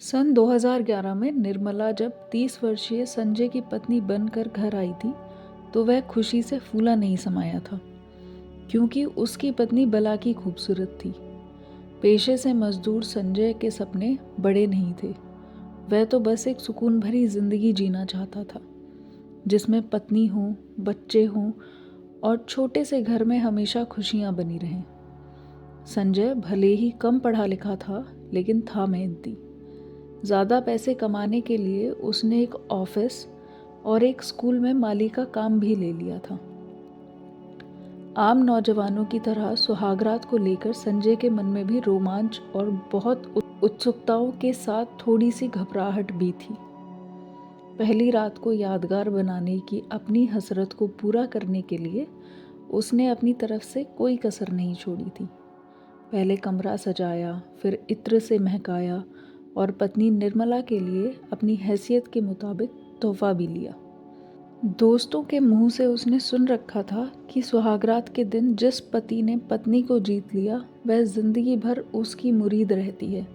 सन 2011 में निर्मला जब 30 वर्षीय संजय की पत्नी बनकर घर आई थी तो वह खुशी से फूला नहीं समाया था, क्योंकि उसकी पत्नी बला की खूबसूरत थी। पेशे से मजदूर संजय के सपने बड़े नहीं थे। वह तो बस एक सुकून भरी जिंदगी जीना चाहता था, जिसमें पत्नी हो, बच्चे हों और छोटे से घर में हमेशा खुशियां बनी रहें। संजय भले ही कम पढ़ा लिखा था, लेकिन था मेहनती। ज़्यादा पैसे कमाने के लिए उसने एक ऑफिस और एक स्कूल में माली का काम भी ले लिया था। आम नौजवानों की तरह सुहागरात को लेकर संजय के मन में भी रोमांच और बहुत उत्सुकताओं के साथ थोड़ी सी घबराहट भी थी। पहली रात को यादगार बनाने की अपनी हसरत को पूरा करने के लिए उसने अपनी तरफ से कोई कसर नहीं छोड़ी थी। पहले कमरा सजाया, फिर इत्र से महकाया और पत्नी निर्मला के लिए अपनी हैसियत के मुताबिक तोहफा भी लिया। दोस्तों के मुंह से उसने सुन रखा था कि सुहागरात के दिन जिस पति ने पत्नी को जीत लिया वह जिंदगी भर उसकी मुरीद रहती है।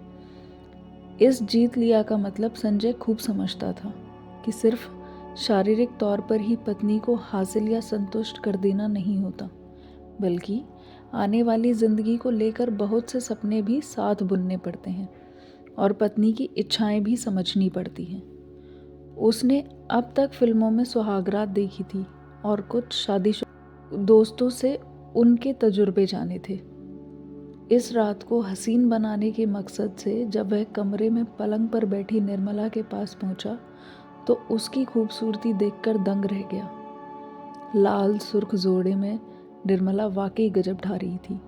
इस जीत लिया का मतलब संजय खूब समझता था कि सिर्फ शारीरिक तौर पर ही पत्नी को हासिल या संतुष्ट कर देना नहीं होता, बल्कि आने वाली जिंदगी को लेकर बहुत से सपने भी साथ बुनने पड़ते हैं और पत्नी की इच्छाएं भी समझनी पड़ती हैं। उसने अब तक फिल्मों में सुहागरात देखी थी और कुछ शादीशुदा दोस्तों से उनके तजुर्बे जाने थे। इस रात को हसीन बनाने के मकसद से जब वह कमरे में पलंग पर बैठी निर्मला के पास पहुंचा तो उसकी खूबसूरती देखकर दंग रह गया। लाल सुर्ख जोड़े में निर्मला वाकई गजब ढा रही थी।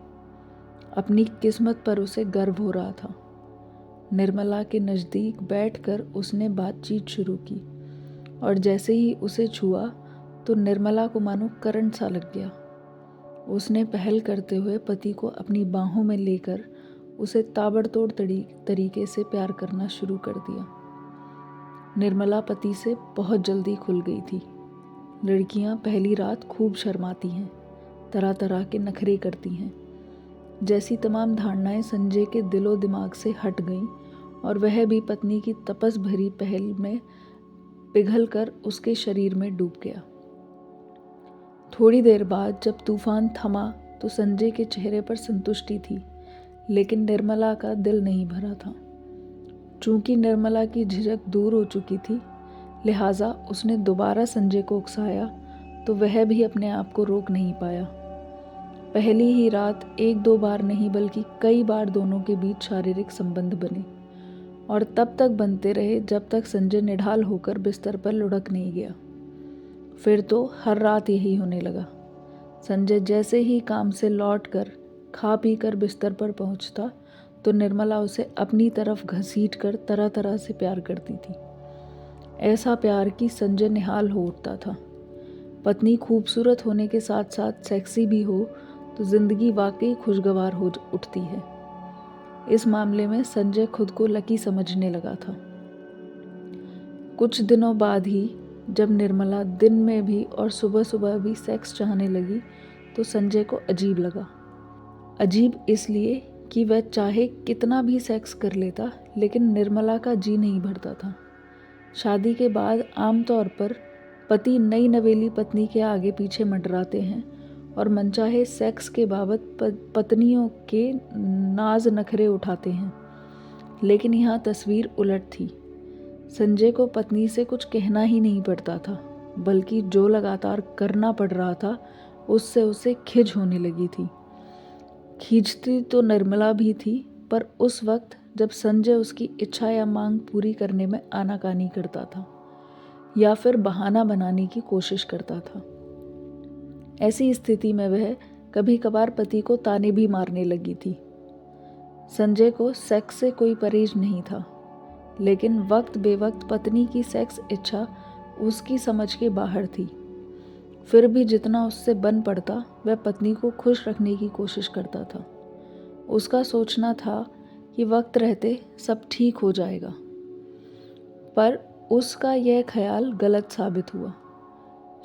अपनी किस्मत पर उसे गर्व हो रहा था। निर्मला के नज़दीक बैठकर उसने बातचीत शुरू की और जैसे ही उसे छुआ तो निर्मला को मानो करंट सा लग गया। उसने पहल करते हुए पति को अपनी बाहों में लेकर उसे ताबड़तोड़ तरीके से प्यार करना शुरू कर दिया। निर्मला पति से बहुत जल्दी खुल गई थी। लड़कियां पहली रात खूब शर्माती हैं, तरह तरह के नखरे करती हैं। जैसी तमाम धारणाएं संजय के दिलो दिमाग से हट गईं और वह भी पत्नी की तपस भरी पहल में पिघलकर उसके शरीर में डूब गया। थोड़ी देर बाद जब तूफान थमा तो संजय के चेहरे पर संतुष्टि थी, लेकिन निर्मला का दिल नहीं भरा था। चूंकि निर्मला की झिझक दूर हो चुकी थी, लिहाजा उसने दोबारा संजय को उकसाया तो वह भी अपने आप को रोक नहीं पाया। पहली ही रात एक दो बार नहीं बल्कि कई बार दोनों के बीच शारीरिक संबंध बने और तब तक बनते रहे जब तक संजय निढाल होकर बिस्तर पर लुढ़क नहीं गया। फिर तो हर रात यही होने लगा। संजय जैसे ही काम से लौटकर खा पी कर बिस्तर पर पहुंचता तो निर्मला उसे अपनी तरफ घसीट कर तरह तरह से प्यार करती थी। ऐसा प्यार कि संजय निहाल हो उठता था। पत्नी खूबसूरत होने के साथ साथ सेक्सी भी हो तो जिंदगी वाकई खुशगवार हो उठती है। इस मामले में संजय खुद को लकी समझने लगा था। कुछ दिनों बाद ही जब निर्मला दिन में भी और सुबह सुबह भी सेक्स चाहने लगी तो संजय को अजीब लगा। अजीब इसलिए कि वह चाहे कितना भी सेक्स कर लेता, लेकिन निर्मला का जी नहीं भरता था। शादी के बाद आमतौर पर पति नई नवेली पत्नी के आगे पीछे मंडराते हैं और मनचाहे सेक्स के बाबत पत्नियों के नाज नखरे उठाते हैं, लेकिन यहाँ तस्वीर उलट थी। संजय को पत्नी से कुछ कहना ही नहीं पड़ता था, बल्कि जो लगातार करना पड़ रहा था उससे उसे खिज होने लगी थी। खींचती तो निर्मला भी थी, पर उस वक्त जब संजय उसकी इच्छा या मांग पूरी करने में आनाकानी करता था या फिर बहाना बनाने की कोशिश करता था। ऐसी स्थिति में वह कभी कभार पति को ताने भी मारने लगी थी। संजय को सेक्स से कोई परहेज नहीं था, लेकिन वक्त बेवक्त पत्नी की सेक्स इच्छा उसकी समझ के बाहर थी। फिर भी जितना उससे बन पड़ता वह पत्नी को खुश रखने की कोशिश करता था। उसका सोचना था कि वक्त रहते सब ठीक हो जाएगा, पर उसका यह ख्याल गलत साबित हुआ।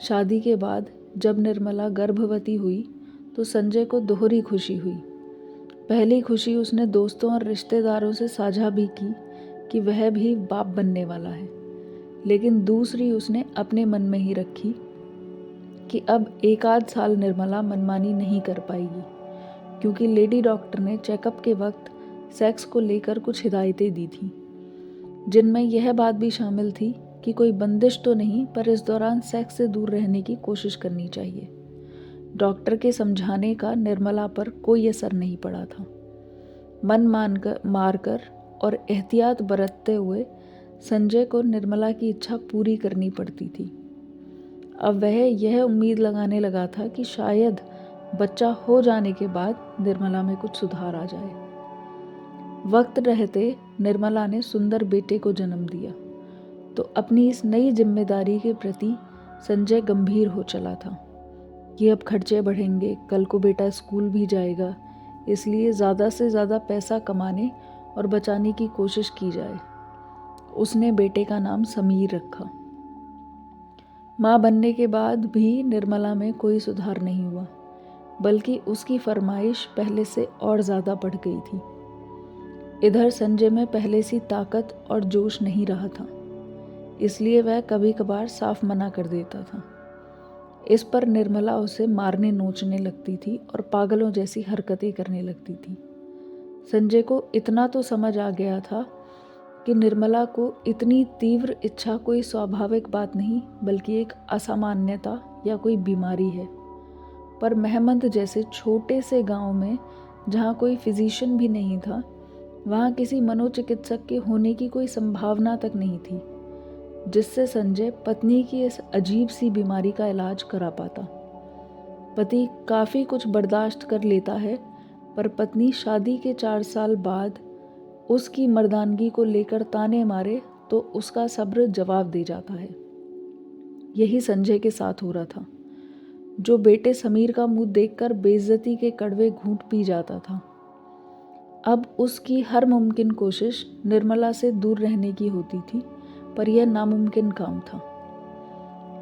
शादी के बाद जब निर्मला गर्भवती हुई तो संजय को दोहरी खुशी हुई। पहली खुशी उसने दोस्तों और रिश्तेदारों से साझा भी की कि वह भी बाप बनने वाला है, लेकिन दूसरी उसने अपने मन में ही रखी कि अब एक आध साल निर्मला मनमानी नहीं कर पाएगी, क्योंकि लेडी डॉक्टर ने चेकअप के वक्त सेक्स को लेकर कुछ हिदायतें दी थी, जिनमें यह बात भी शामिल थी कि कोई बंदिश तो नहीं, पर इस दौरान सेक्स से दूर रहने की कोशिश करनी चाहिए। डॉक्टर के समझाने का निर्मला पर कोई असर नहीं पड़ा था। मन मारकर और एहतियात बरतते हुए संजय को निर्मला की इच्छा पूरी करनी पड़ती थी। अब वह यह उम्मीद लगाने लगा था कि शायद बच्चा हो जाने के बाद निर्मला में कुछ सुधार आ जाए। वक्त रहते निर्मला ने सुंदर बेटे को जन्म दिया, तो अपनी इस नई जिम्मेदारी के प्रति संजय गंभीर हो चला था कि अब खर्चे बढ़ेंगे, कल को बेटा स्कूल भी जाएगा, इसलिए ज़्यादा से ज़्यादा पैसा कमाने और बचाने की कोशिश की जाए। उसने बेटे का नाम समीर रखा। माँ बनने के बाद भी निर्मला में कोई सुधार नहीं हुआ, बल्कि उसकी फरमाइश पहले से और ज़्यादा बढ़ गई थी। इधर संजय में पहले सी ताकत और जोश नहीं रहा था, इसलिए वह कभी कभार साफ मना कर देता था। इस पर निर्मला उसे मारने नोचने लगती थी और पागलों जैसी हरकतें करने लगती थी। संजय को इतना तो समझ आ गया था कि निर्मला को इतनी तीव्र इच्छा कोई स्वाभाविक बात नहीं, बल्कि एक असामान्यता या कोई बीमारी है। पर महमद जैसे छोटे से गांव में, जहां कोई फिजिशियन भी नहीं था, वहां किसी मनोचिकित्सक के होने की कोई संभावना तक नहीं थी, जिससे संजय पत्नी की इस अजीब सी बीमारी का इलाज करा पाता। पति काफ़ी कुछ बर्दाश्त कर लेता है, पर पत्नी शादी के 4 साल बाद उसकी मर्दानगी को लेकर ताने मारे तो उसका सब्र जवाब दे जाता है। यही संजय के साथ हो रहा था, जो बेटे समीर का मुंह देखकर बेइज्जती के कड़वे घूंट पी जाता था। अब उसकी हर मुमकिन कोशिश निर्मला से दूर रहने की होती थी, पर यह नामुमकिन काम था।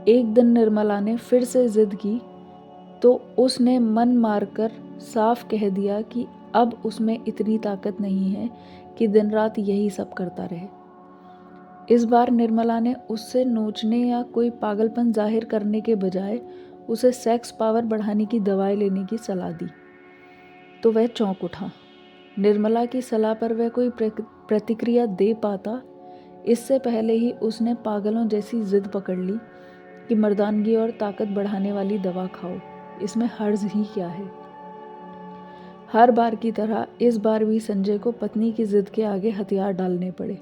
एक दिन निर्मला ने फिर से जिद की तो उसने मन मारकर साफ कह दिया कि अब उसमें इतनी ताकत नहीं है कि दिन रात यही सब करता रहे। इस बार निर्मला ने उससे नोचने या कोई पागलपन जाहिर करने के बजाय उसे सेक्स पावर बढ़ाने की दवाई लेने की सलाह दी, तो वह चौंक उठा। निर्मला की सलाह पर वह कोई प्रतिक्रिया दे पाता, इससे पहले ही उसने पागलों जैसी जिद पकड़ ली कि मर्दानगी और ताकत बढ़ाने वाली दवा खाओ, इसमें हर्ज ही क्या है। हर बार की तरह इस बार भी संजय को पत्नी की जिद के आगे हथियार डालने पड़े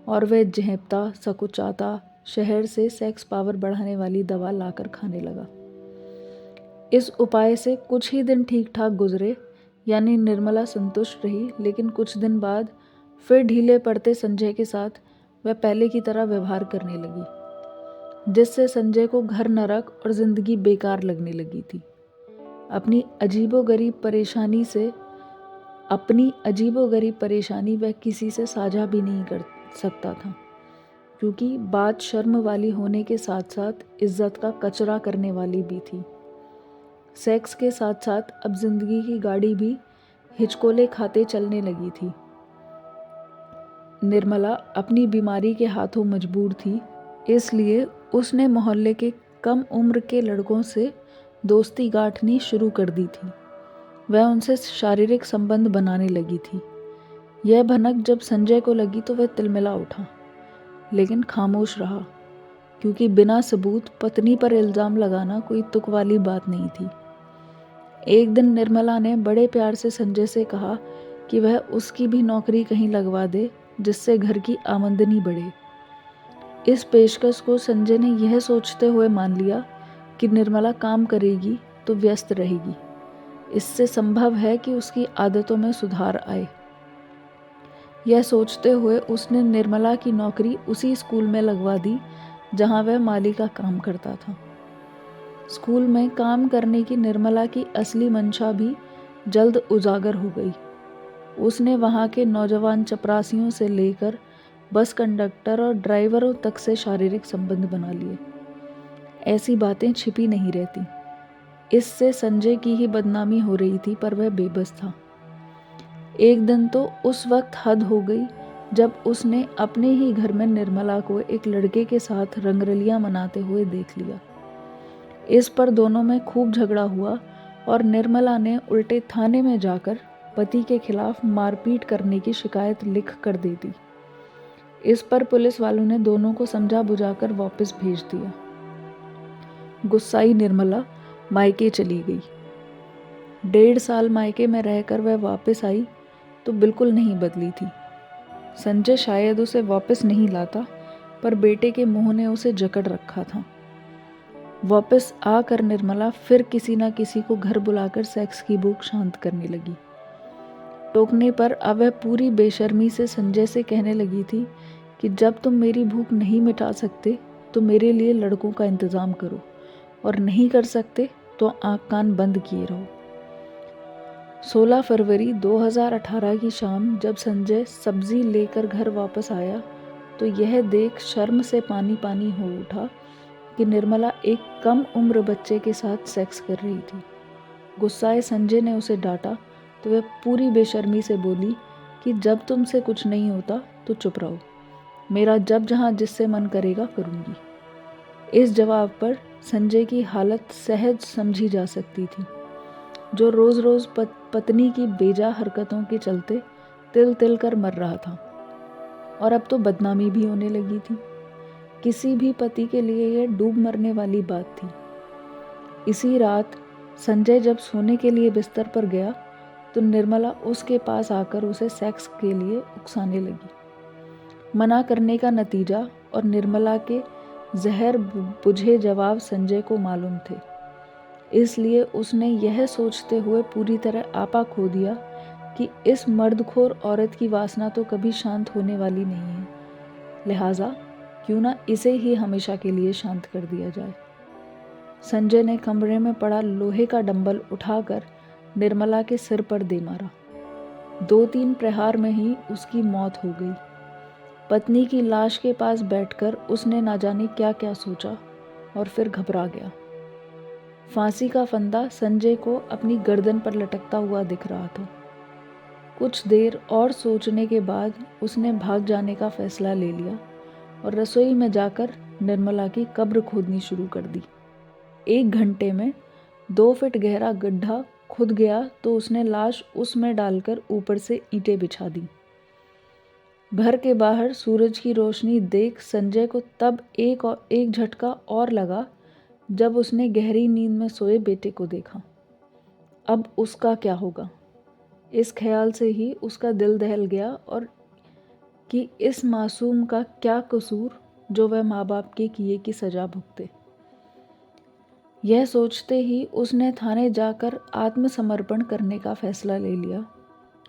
और वह झेंपता सकुचाता शहर से सेक्स पावर बढ़ाने वाली दवा लाकर खाने लगा। इस उपाय से कुछ ही दिन ठीक ठाक गुजरे, यानी निर्मला संतुष्ट रही, लेकिन कुछ दिन बाद फिर ढीले पड़ते संजय के साथ वह पहले की तरह व्यवहार करने लगी, जिससे संजय को घर नरक और जिंदगी बेकार लगने लगी थी। अपनी अजीबोगरीब परेशानी वह किसी से साझा भी नहीं कर सकता था, क्योंकि बात शर्म वाली होने के साथ साथ इज्जत का कचरा करने वाली भी थी। सेक्स के साथ साथ अब जिंदगी की गाड़ी भी हिचकोले खाते चलने लगी थी। निर्मला अपनी बीमारी के हाथों मजबूर थी, इसलिए उसने मोहल्ले के कम उम्र के लड़कों से दोस्ती गांठनी शुरू कर दी थी। वह उनसे शारीरिक संबंध बनाने लगी थी। यह भनक जब संजय को लगी तो वह तिलमिला उठा, लेकिन खामोश रहा, क्योंकि बिना सबूत पत्नी पर इल्ज़ाम लगाना कोई तुक वाली बात नहीं थी। एक दिन निर्मला ने बड़े प्यार से संजय से कहा कि वह उसकी भी नौकरी कहीं लगवा दे, जिससे घर की आमदनी बढ़े। इस पेशकश को संजय ने यह सोचते हुए मान लिया कि निर्मला काम करेगी तो व्यस्त रहेगी, इससे संभव है कि उसकी आदतों में सुधार आए। यह सोचते हुए उसने निर्मला की नौकरी उसी स्कूल में लगवा दी जहां वह माली का काम करता था। स्कूल में काम करने की निर्मला की असली मंशा भी जल्द उजागर हो गई। उसने वहां के नौजवान चपरासियों से लेकर बस कंडक्टर और ड्राइवरों तक से शारीरिक संबंध बना लिए। ऐसी बातें छिपी नहीं रहती। इससे संजय की ही बदनामी हो रही थी, पर वह बेबस था। एक दिन तो उस वक्त हद हो गई जब उसने अपने ही घर में निर्मला को एक लड़के के साथ रंगरलियां मनाते हुए देख लिया। इस पर दोनों में खूब झगड़ा हुआ और निर्मला ने उल्टे थाने में जाकर पति के खिलाफ मारपीट करने की शिकायत लिख कर दे दी। इस पर पुलिस वालों ने दोनों को समझा बुझाकर वापस भेज दिया। गुस्साई निर्मला मायके चली गई। 1.5 साल मायके में रहकर वह वापस आई तो बिल्कुल नहीं बदली थी। संजय शायद उसे वापस नहीं लाता, पर बेटे के मुंह ने उसे जकड़ रखा था। वापस आकर निर्मला फिर किसी न किसी को घर बुलाकर सेक्स की भूख शांत करने लगी। टोकने पर अब वह पूरी बेशर्मी से संजय से कहने लगी थी कि जब तुम मेरी भूख नहीं मिटा सकते तो मेरे लिए लड़कों का इंतज़ाम करो, और नहीं कर सकते तो आँख कान बंद किए रहो। 16 फरवरी 2018 की शाम जब संजय सब्जी लेकर घर वापस आया तो यह देख शर्म से पानी पानी हो उठा कि निर्मला एक कम उम्र बच्चे के साथ सेक्स कर रही थी। गुस्साए संजय ने उसे डांटा तो वह पूरी बेशर्मी से बोली कि जब तुमसे कुछ नहीं होता तो चुप रहो, मेरा जब जहाँ जिससे मन करेगा करूँगी। इस जवाब पर संजय की हालत सहज समझी जा सकती थी, जो रोज़ रोज़ पत्नी की बेजा हरकतों के चलते तिल तिल कर मर रहा था, और अब तो बदनामी भी होने लगी थी। किसी भी पति के लिए यह डूब मरने वाली बात थी। इसी रात संजय जब सोने के लिए बिस्तर पर गया तो निर्मला उसके पास आकर उसे सेक्स के लिए उकसाने लगी। मना करने का नतीजा और निर्मला के जहर बुझे जवाब संजय को मालूम थे, इसलिए उसने यह सोचते हुए पूरी तरह आपा खो दिया कि इस मर्दखोर औरत की वासना तो कभी शांत होने वाली नहीं है, लिहाजा क्यों ना इसे ही हमेशा के लिए शांत कर दिया जाए। संजय ने कमरे में पड़ा लोहे का डंबल उठाकर निर्मला के सिर पर दे मारा। 2-3 प्रहार में ही उसकी मौत हो गई। पत्नी की लाश के पास बैठकर उसने ना जाने क्या क्या सोचा और फिर घबरा गया। फांसी का फंदा संजय को अपनी गर्दन पर लटकता हुआ दिख रहा था। कुछ देर और सोचने के बाद उसने भाग जाने का फैसला ले लिया और रसोई में जाकर निर्मला की कब्र खोदनी शुरू कर दी। 1 घंटे में 2 फीट गहरा गड्ढा खुद गया तो उसने लाश उसमें डालकर ऊपर से ईंटें बिछा दी। घर के बाहर सूरज की रोशनी देख संजय को तब एक झटका और लगा जब उसने गहरी नींद में सोए बेटे को देखा। अब उसका क्या होगा, इस ख्याल से ही उसका दिल दहल गया और कि इस मासूम का क्या कसूर जो वह माँ बाप के किए की सजा भुगते। यह सोचते ही उसने थाने जाकर आत्मसमर्पण करने का फैसला ले लिया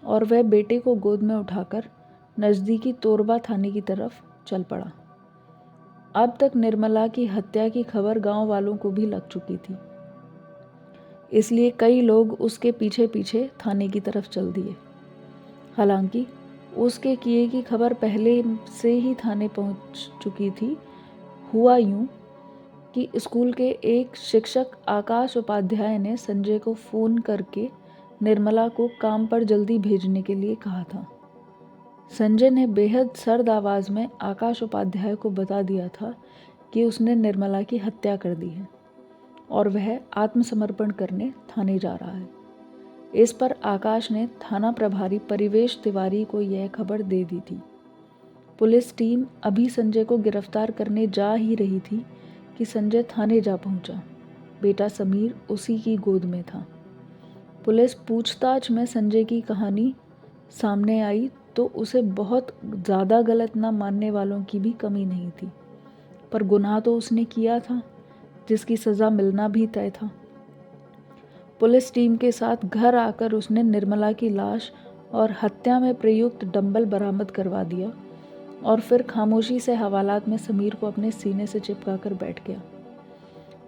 और वह बेटे को गोद में उठाकर नज़दीकी तोरबा थाने की तरफ चल पड़ा। अब तक निर्मला की हत्या की खबर गांव वालों को भी लग चुकी थी, इसलिए कई लोग उसके पीछे पीछे थाने की तरफ चल दिए। हालांकि उसके किए की खबर पहले से ही थाने पहुंच चुकी थी। हुआ यूं कि स्कूल के एक शिक्षक आकाश उपाध्याय ने संजय को फ़ोन करके निर्मला को काम पर जल्दी भेजने के लिए कहा था। संजय ने बेहद सर्द आवाज़ में आकाश उपाध्याय को बता दिया था कि उसने निर्मला की हत्या कर दी है और वह आत्मसमर्पण करने थाने जा रहा है। इस पर आकाश ने थाना प्रभारी परिवेश तिवारी को यह खबर दे दी थी। पुलिस टीम अभी संजय को गिरफ्तार करने जा ही रही थी कि संजय थाने जा पहुंचा। बेटा समीर उसी की गोद में था। पुलिस पूछताछ में संजय की कहानी सामने आई तो उसे बहुत ज़्यादा गलत न मानने वालों की भी कमी नहीं थी, पर गुनाह तो उसने किया था जिसकी सज़ा मिलना भी तय था। पुलिस टीम के साथ घर आकर उसने निर्मला की लाश और हत्या में प्रयुक्त डंबल बरामद करवा दिया और फिर खामोशी से हवालात में समीर को अपने सीने से चिपका कर बैठ गया।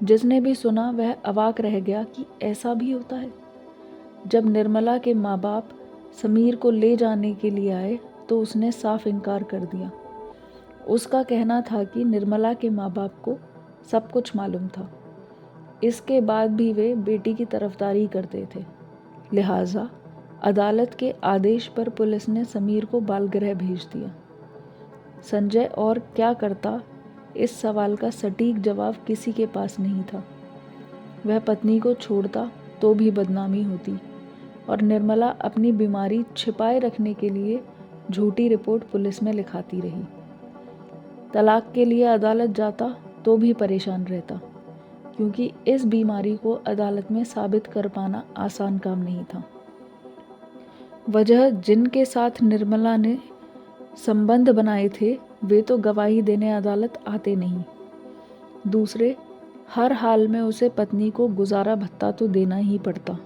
जिसने भी सुना वह अवाक रह गया कि ऐसा भी होता है। जब निर्मला के माँ बाप समीर को ले जाने के लिए आए तो उसने साफ इनकार कर दिया। उसका कहना था कि निर्मला के माँ बाप को सब कुछ मालूम था, इसके बाद भी वे बेटी की तरफदारी करते थे। लिहाजा अदालत के आदेश पर पुलिस ने समीर को बालगृह भेज दिया। संजय और क्या करता, इस सवाल का सटीक जवाब किसी के पास नहीं था। वह पत्नी को छोड़ता तो भी बदनामी होती और निर्मला अपनी बीमारी छिपाए रखने के लिए झूठी रिपोर्ट पुलिस में लिखाती रही। तलाक के लिए अदालत जाता तो भी परेशान रहता, क्योंकि इस बीमारी को अदालत में साबित कर पाना आसान काम नहीं था। वजह जिनके साथ निर्मला ने संबंध बनाए थे वे तो गवाही देने अदालत आते नहीं। दूसरे, हर हाल में उसे पत्नी को गुजारा भत्ता तो देना ही पड़ता।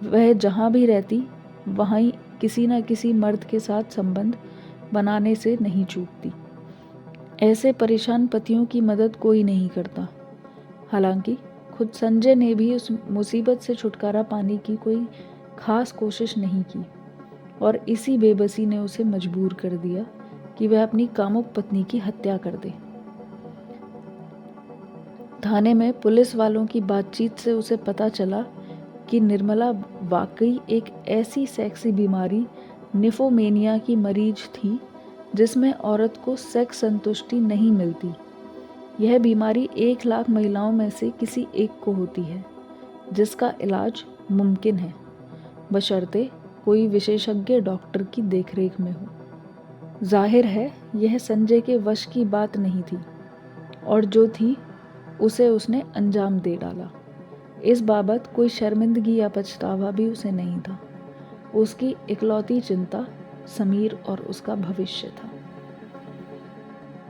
वह जहाँ भी रहती वहीं किसी न किसी मर्द के साथ संबंध बनाने से नहीं चूकती। ऐसे परेशान पतियों की मदद कोई नहीं करता। हालांकि खुद संजय ने भी उस मुसीबत से छुटकारा पाने की कोई खास कोशिश नहीं की और इसी बेबसी ने उसे मजबूर कर दिया कि वह अपनी कामुक पत्नी की हत्या कर दे। थाने में पुलिस वालों की बातचीत से उसे पता चला कि निर्मला वाकई एक ऐसी सेक्सी बीमारी निफोमेनिया की मरीज थी जिसमें औरत को सेक्स संतुष्टि नहीं मिलती। यह बीमारी 1 लाख महिलाओं में से किसी एक को होती है, जिसका इलाज मुमकिन है, बशर्ते कोई विशेषज्ञ डॉक्टर की देखरेख में हो। जाहिर है यह संजय के वश की बात नहीं थी और जो थी उसे उसने अंजाम दे डाला। इस बाबत कोई शर्मिंदगी या पछतावा भी उसे नहीं था। उसकी इकलौती चिंता समीर और उसका भविष्य था।